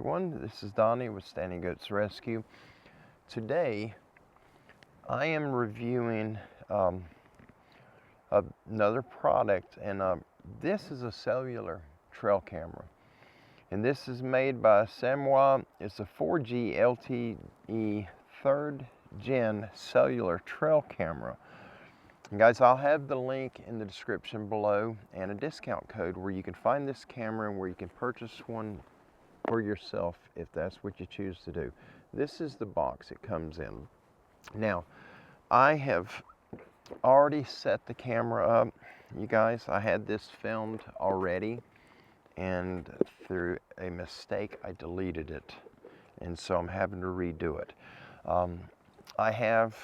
everyone. This is Donnie with Standing Goats Rescue. Today, I am reviewing another product, and this is a cellular trail camera. And this is made by SEHMUA. It's a 4G LTE 3rd Gen Cellular Trail Camera. And guys, I'll have the link in the description below and a discount code where you can find this camera and where you can purchase one for yourself if that's what you choose to do. This is the box it comes in. Now, I have already set the camera up. You guys, I had this filmed already, and through a mistake I deleted it, and so I'm having to redo it. I have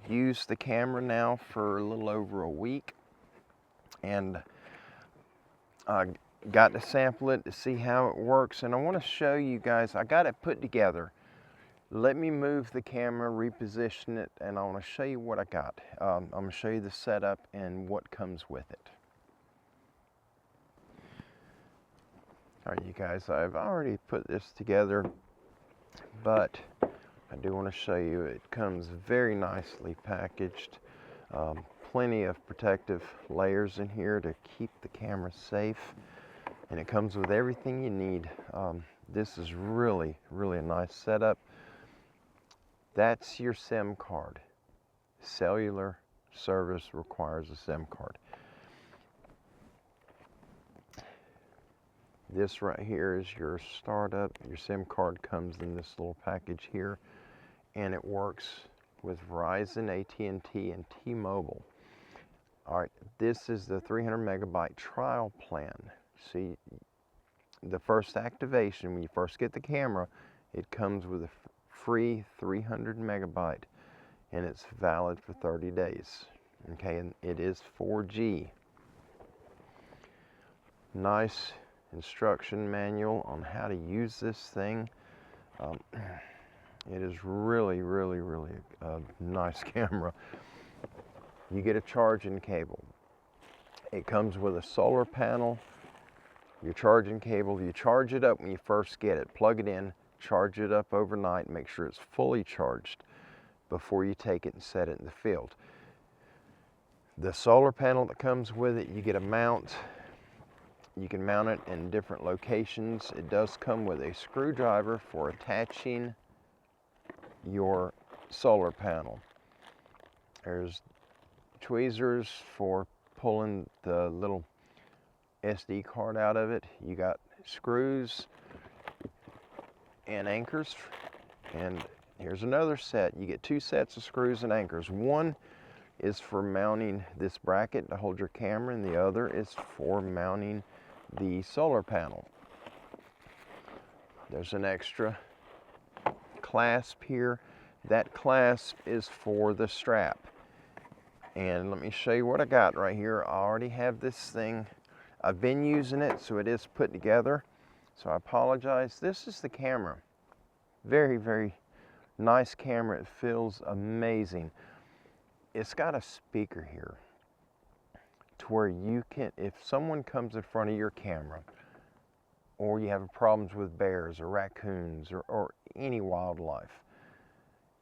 used the camera now for a little over a week, and I got to sample it to see how it works, and I want to show you guys. I got it put together. Let me move the camera, reposition it, and I want to show you what I got. I'm going to show you the setup and what comes with it. All right, you guys, I've already put this together, but I do want to show you it comes very nicely packaged. Plenty of protective layers in here to keep the camera safe, and it comes with everything you need. This is really a nice setup. That's your SIM card. Cellular service requires a SIM card. This right here is your startup. Your SIM card comes in this little package here, and it works with Verizon, AT&T, and T-Mobile. All right, this is the 300 megabyte trial plan. See, the first activation, when you first get the camera, it comes with a free 300 megabyte, and it's valid for 30 days. Okay, and it is 4G. Nice instruction manual on how to use this thing. It is really a nice camera. You get a charging cable. It comes with a solar panel, your charging cable. You charge it up when you first get it. Plug it in, charge it up overnight, make sure it's fully charged before you take it and set it in the field. The solar panel that comes with it, you get a mount. You can mount it in different locations. It does come with a screwdriver for attaching your solar panel. There's tweezers for pulling the little SD card out of it. You got screws and anchors, and here's another set. You get two sets of screws and anchors. One is for mounting this bracket to hold your camera, and the other is for mounting the solar panel. There's an extra clasp here. That clasp is for the strap. And let me show you what I got right here. I already have this thing. I've been using it, so it is put together. So I apologize. This is the camera. Very nice camera. It feels amazing. It's got a speaker here to where you can, if someone comes in front of your camera, or you have problems with bears or raccoons or any wildlife,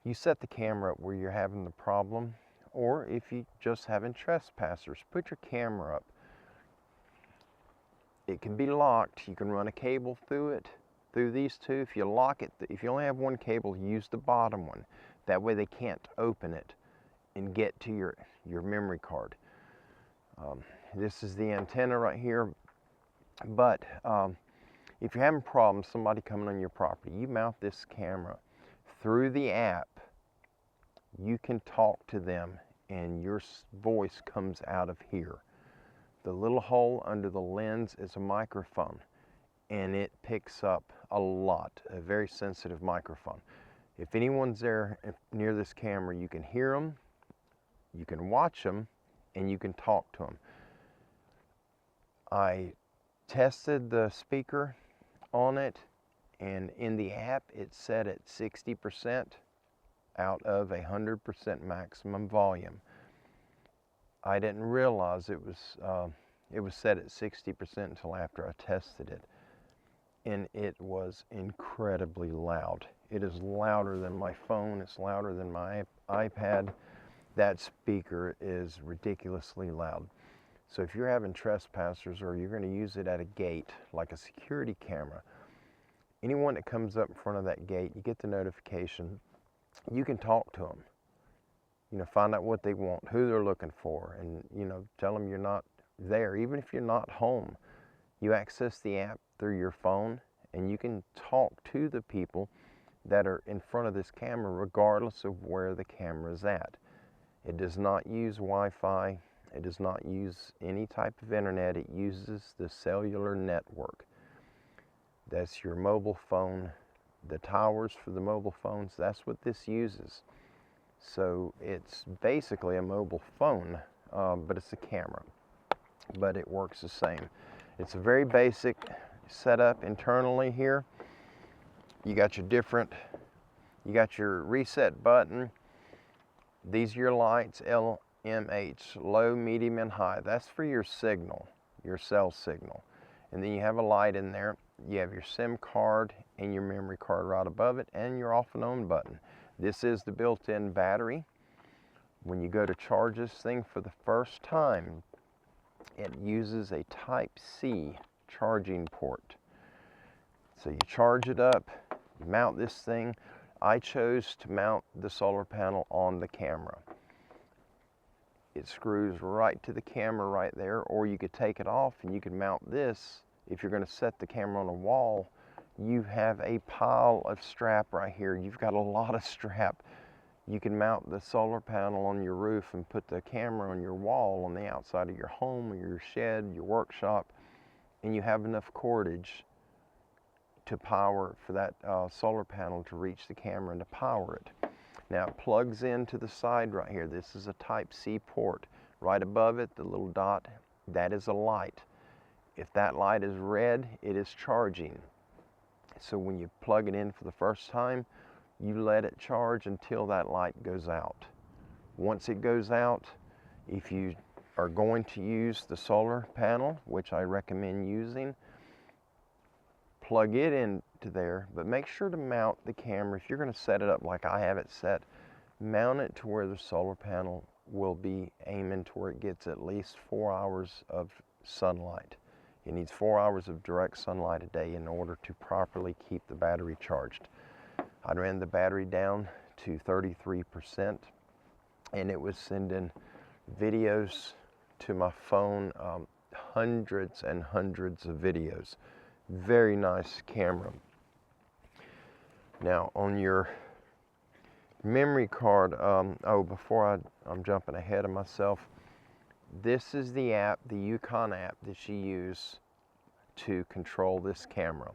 you set the camera up where you're having the problem. Or if you just having trespassers, put your camera up. It can be locked. You can run a cable through it, through these two. If you lock it, if you only have one cable, use the bottom one. That way they can't open it and get to your memory card. This is the antenna right here. But if you're having problems, somebody coming on your property, you mount this camera through the app. You can talk to them, and your voice comes out of here. The little hole under the lens is a microphone, and it picks up a lot, a very sensitive microphone. If anyone's there near this camera, you can hear them, you can watch them, and you can talk to them. I tested the speaker on it, and in the app it's set at 60% out of 100% maximum volume. I didn't realize it was set at 60% until after I tested it. and it was incredibly loud. It is louder than my phone, it's louder than my iPad. That speaker is ridiculously loud. So if you're having trespassers or you're going to use it at a gate, like a security camera, anyone that comes up in front of that gate, you get the notification, you can talk to them. You know, find out what they want, who they're looking for, and, you know, tell them you're not there. Even if you're not home, you access the app through your phone and you can talk to the people that are in front of this camera regardless of where the camera is at. It does not use Wi-Fi. It does not use any type of internet. It uses the cellular network. That's your mobile phone. The towers for the mobile phones, that's what this uses. So it's basically a mobile phone, but it's a camera. But it works the same. It's a very basic setup internally here. You got your reset button. These are your lights, LMH, low, medium, and high. That's for your signal, your cell signal. And then you have a light in there. You have your SIM card and your memory card right above it, and your off and on button. This is the built-in battery. When you go to charge this thing for the first time, it uses a Type-C charging port. So you charge it up, you mount this thing. I chose to mount the solar panel on the camera. It screws right to the camera right there, or you could take it off and you could mount this. If you're going to set the camera on a wall, you have a pile of strap right here. You've got a lot of strap. You can mount the solar panel on your roof and put the camera on your wall on the outside of your home or your shed, your workshop, and you have enough cordage to power for that solar panel to reach the camera and to power it. Now it plugs into the side right here. This is a Type-C port. Right above it, the little dot, that is a light. If that light is red, it is charging. So when you plug it in for the first time, you let it charge until that light goes out. Once it goes out, if you are going to use the solar panel, which I recommend using, plug it into there, but make sure to mount the camera. If you're going to set it up like I have it set, mount it to where the solar panel will be aiming to where it gets at least 4 hours of sunlight. It needs 4 hours of direct sunlight a day in order to properly keep the battery charged. I ran the battery down to 33%, and it was sending videos to my phone, hundreds and hundreds of videos. Very nice camera. Now on your memory card, before I'm jumping ahead of myself, this is the app, the Yukon app that you use to control this camera.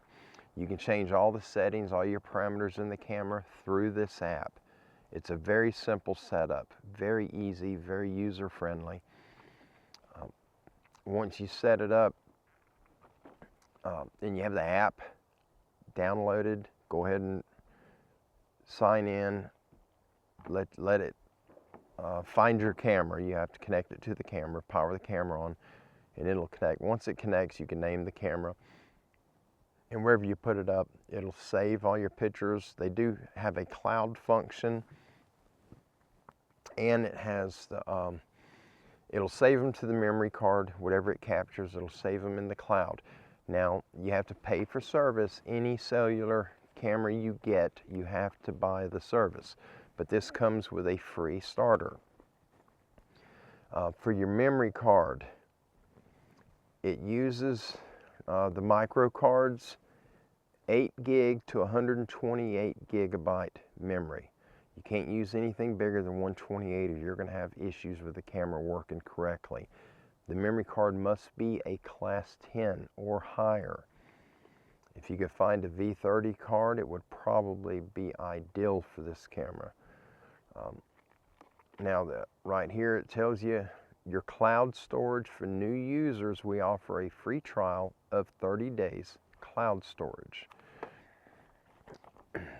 You can change all the settings, all your parameters in the camera through this app. It's a very simple setup, very easy, very user-friendly. Once you set it up, and you have the app downloaded, go ahead and sign in, let it find your camera. You have to connect it to the camera, power the camera on, and it'll connect. Once it connects, you can name the camera. And wherever you put it up, it'll save all your pictures. They do have a cloud function, and it has the, it'll save them to the memory card. Whatever it captures, it'll save them in the cloud. Now, you have to pay for service. Any cellular camera you get, you have to buy the service. But this comes with a free starter. For your memory card, it uses the micro cards, 8 gig to 128 gigabyte memory. You can't use anything bigger than 128 or you're going to have issues with the camera working correctly. The memory card must be a class 10 or higher. If you could find a V30 card, it would probably be ideal for this camera. Now, right here it tells you your cloud storage. For new users, we offer a free trial of 30 days cloud storage.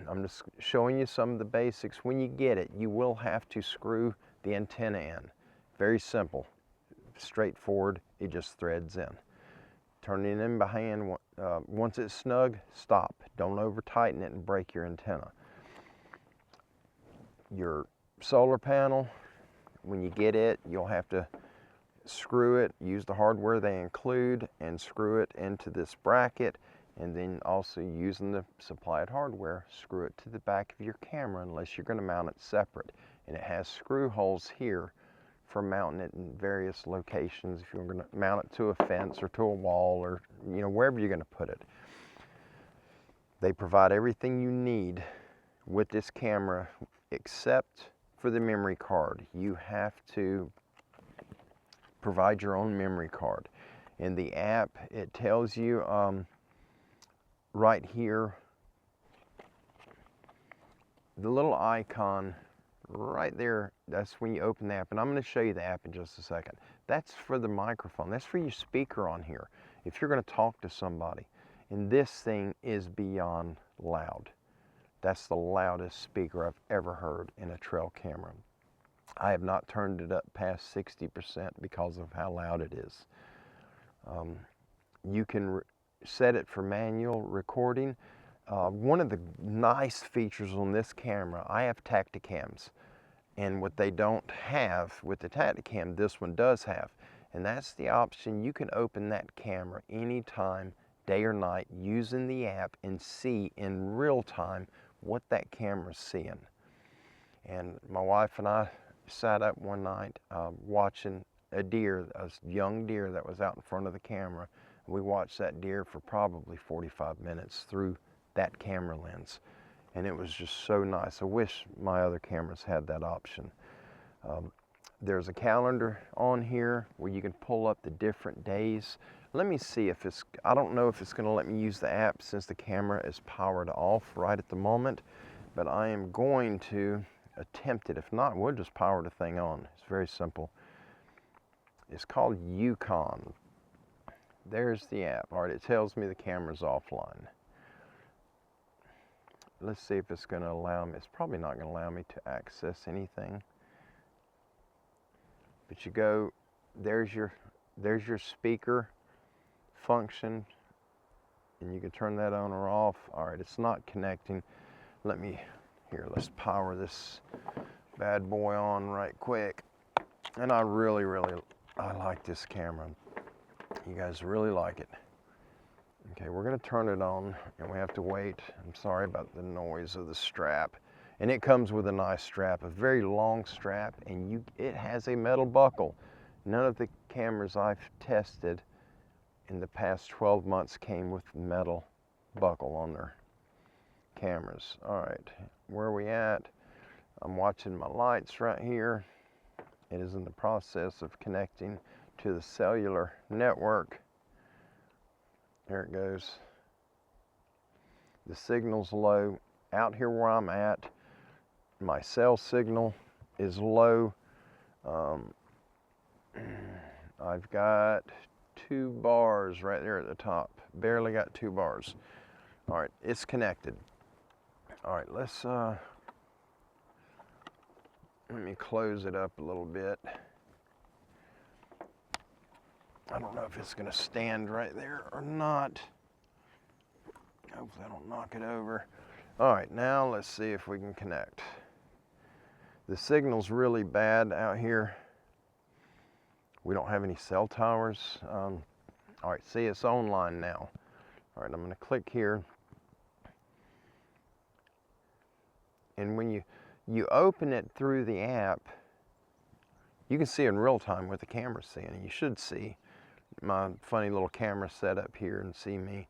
I'm just showing you some of the basics. When you get it, you will have to screw the antenna in. Very simple, straightforward, it just threads in. Turn it in by hand. Once it's snug, stop. Don't over tighten it and break your antenna. Your solar panel, when you get it, you'll have to screw it, use the hardware they include, and screw it into this bracket, and then also using the supplied hardware, screw it to the back of your camera unless you're going to mount it separate. And it has screw holes here for mounting it in various locations if you're going to mount it to a fence or to a wall, or wherever you're going to put it. They provide everything you need with this camera except for the memory card. You have to provide your own memory card. In the app, it tells you right here, the little icon right there, that's when you open the app, and I'm going to show you the app in just a second. That's for the microphone. That's for your speaker on here if you're going to talk to somebody. And this thing is beyond loud. That's the loudest speaker I've ever heard in a trail camera. I have not turned it up past 60% because of how loud it is. You can set it for manual recording. One of the nice features on this camera, I have Tacticams, and what they don't have with the Tacticam, this one does have, and that's the option. You can open that camera anytime, day or night, using the app and see in real time what that camera's seeing. And my wife and I sat up one night watching a deer, a young deer that was out in front of the camera. We watched that deer for probably 45 minutes through that camera lens, and it was just so nice. I wish my other cameras had that option. There's a calendar on here where you can pull up the different days. Let me see if it's, I don't know if it's going to let me use the app since the camera is powered off right at the moment, but I am going to attempt it. If not, we'll just power the thing on. It's very simple. It's called Yukon. There's the app. All right, it tells me the camera's offline. Let's see if it's going to allow me. It's probably not going to allow me to access anything. But you go, there's your speaker function, and you can turn that on or off. All right, it's not connecting. Let's power this bad boy on right quick. And I really like this camera. You guys really like it. Okay, we're going to turn it on, and we have to wait. I'm sorry about the noise of the strap. And it comes with a nice strap, a very long strap, and it has a metal buckle. None of the cameras I've tested in the past 12 months came with metal buckle on their cameras. All right, where are we at? I'm watching my lights right here. It is in the process of connecting to the cellular network. There it goes. The signal's low. Out here where I'm at, my cell signal is low. I've got 2 bars right there at the top. Barely got 2 bars. All right, it's connected. All right, let me close it up a little bit. I don't know if it's going to stand right there or not. Hopefully I don't knock it over. All right, now let's see if we can connect. The signal's really bad out here. We don't have any cell towers. All right, see, it's online now. All right, I'm going to click here. And when you open it through the app, you can see in real time what the camera's seeing. And you should see my funny little camera set up here and see me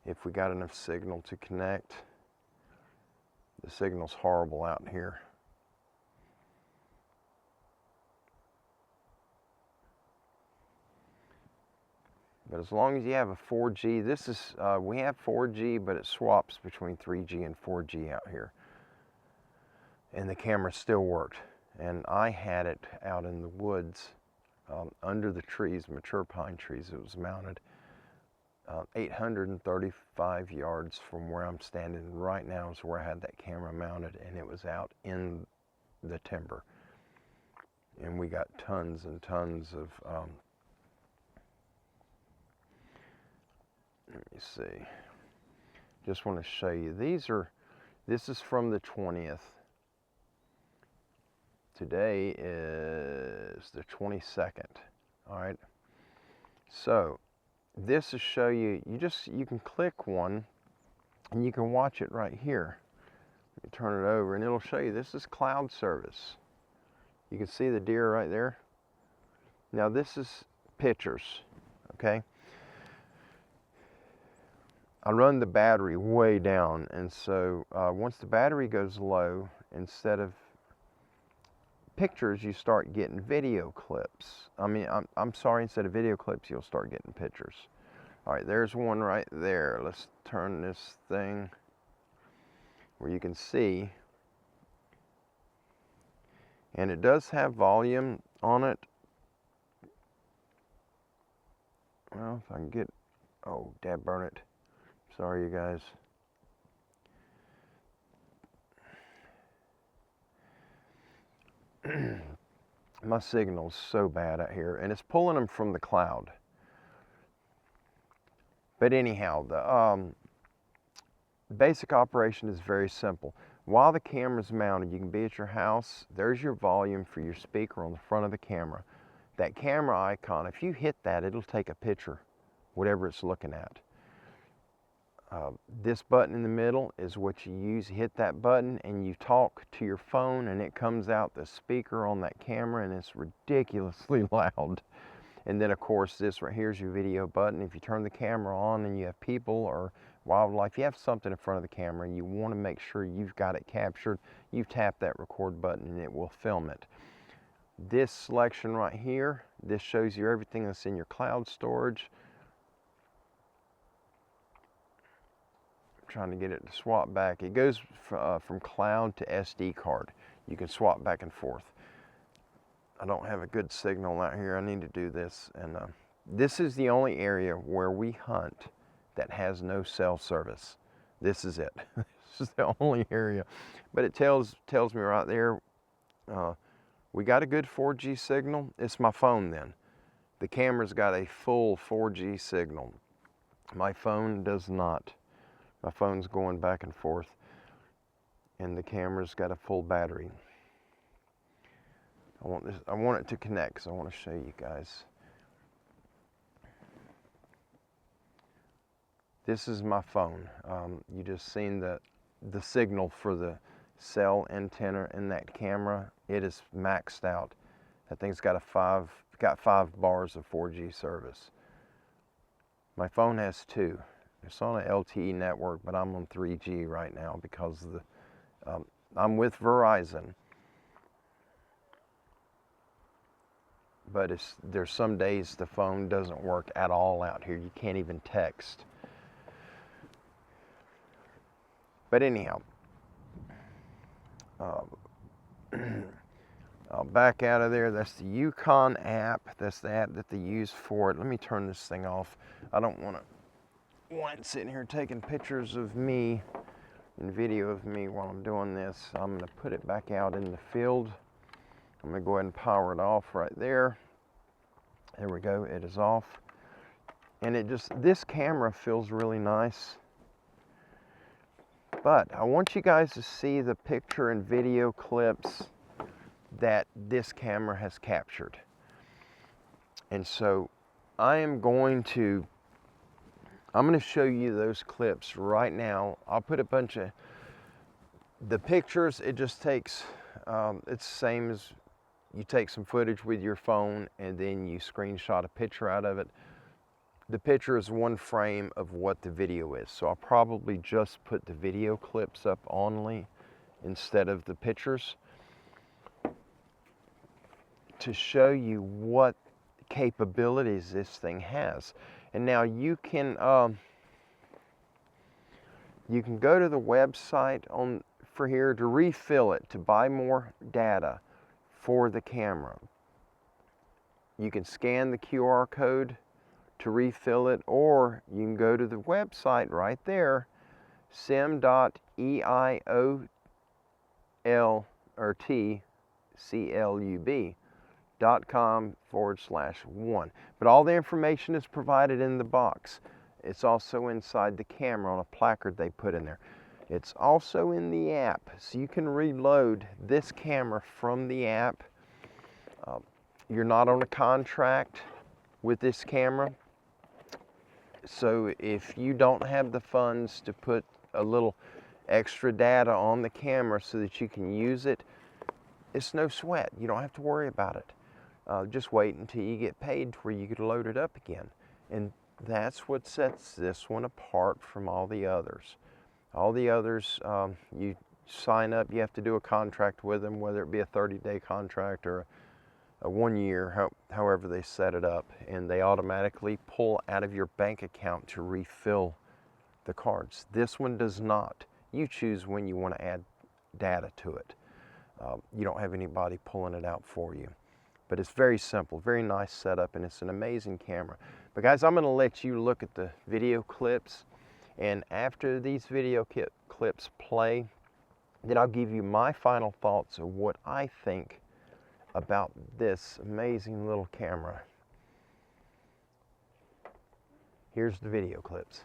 if we got enough signal to connect. The signal's horrible out here. But as long as you have a 4G, we have 4G, but it swaps between 3G and 4G out here. And the camera still worked. And I had it out in the woods, under the trees, mature pine trees. It was mounted 835 yards from where I'm standing right now is where I had that camera mounted, and it was out in the timber. And we got tons and tons of Let me see. Just want to show you. This is from the 20th. Today is the 22nd. All right. So this will show you, you can click one and you can watch it right here. You turn it over and it'll show you this is cloud service. You can see the deer right there. Now this is pictures, okay? I run the battery way down, and so once the battery goes low, instead of pictures, you start getting video clips. I'm sorry, instead of video clips, you'll start getting pictures. All right, there's one right there. Let's turn this thing where you can see. And it does have volume on it. Well, if I can get, oh, dad burn it. Sorry, you guys. My signal's so bad out here, and it's pulling them from the cloud. But anyhow, the basic operation is very simple. While the camera's mounted, you can be at your house. There's your volume for your speaker on the front of the camera. That camera icon, if you hit that, it'll take a picture, whatever it's looking at. This button in the middle is what you use. Hit that button and you talk to your phone, and it comes out the speaker on that camera, and it's ridiculously loud. And then of course this right here is your video button. If you turn the camera on and you have people or wildlife, you have something in front of the camera and you want to make sure you've got it captured, you tap that record button and it will film it. This selection right here, this shows you everything that's in your cloud storage. Trying to get it to swap back. It goes from cloud to SD card. You can swap back and forth. I don't have a good signal out here. I need to do this. And this is the only area where we hunt that has no cell service. This is it. This is the only area. But it tells me right there, we got a good 4G signal. It's my phone then. The camera's got a full 4G signal. My phone does not. My phone's going back and forth, and the camera's got a full battery. I want it to connect, because I want to show you guys. This is my phone. You just seen the signal for the cell antenna in that camera. It is maxed out. That thing's got got 5 bars of 4G service. My phone has 2. It's on an LTE network, but I'm on 3G right now because of the, I'm with Verizon. But there's some days the phone doesn't work at all out here. You can't even text. But anyhow, I'll back out of there. That's the Yukon app. That's the app that they use for it. Let me turn this thing off. I don't want it sitting here taking pictures of me and video of me while I'm doing this. I'm going to put it back out in the field. I'm going to go ahead and power it off right there. There we go. It is off. And this camera feels really nice. But I want you guys to see the picture and video clips that this camera has captured. And so I'm going to show you those clips right now. I'll put a bunch of the pictures. It just takes, it's the same as you take some footage with your phone and then you screenshot a picture out of it. The picture is one frame of what the video is. So I'll probably just put the video clips up only instead of the pictures to show you what capabilities this thing has. And now you can go to the website for here to refill it, to buy more data for the camera. You can scan the QR code to refill it, or you can go to the website right there, sim.eioLTClub.com/1. But all the information is provided in the box. It's also inside the camera on a placard they put in there. It's also in the app, so you can reload this camera from the app. You're not on a contract with this camera, so if you don't have the funds to put a little extra data on the camera so that you can use it, it's no sweat. You don't have to worry about it. Just wait until you get paid to where you can load it up again. And that's what sets this one apart from all the others. All the others, you sign up, you have to do a contract with them, whether it be a 30-day contract or a 1 year, however they set it up, and they automatically pull out of your bank account to refill the cards. This one does not. You choose when you want to add data to it. You don't have anybody pulling it out for you. But it's very simple, very nice setup, and it's an amazing camera. But guys, I'm going to let you look at the video clips, and after these video clips play, then I'll give you my final thoughts of what I think about this amazing little camera. Here's the video clips.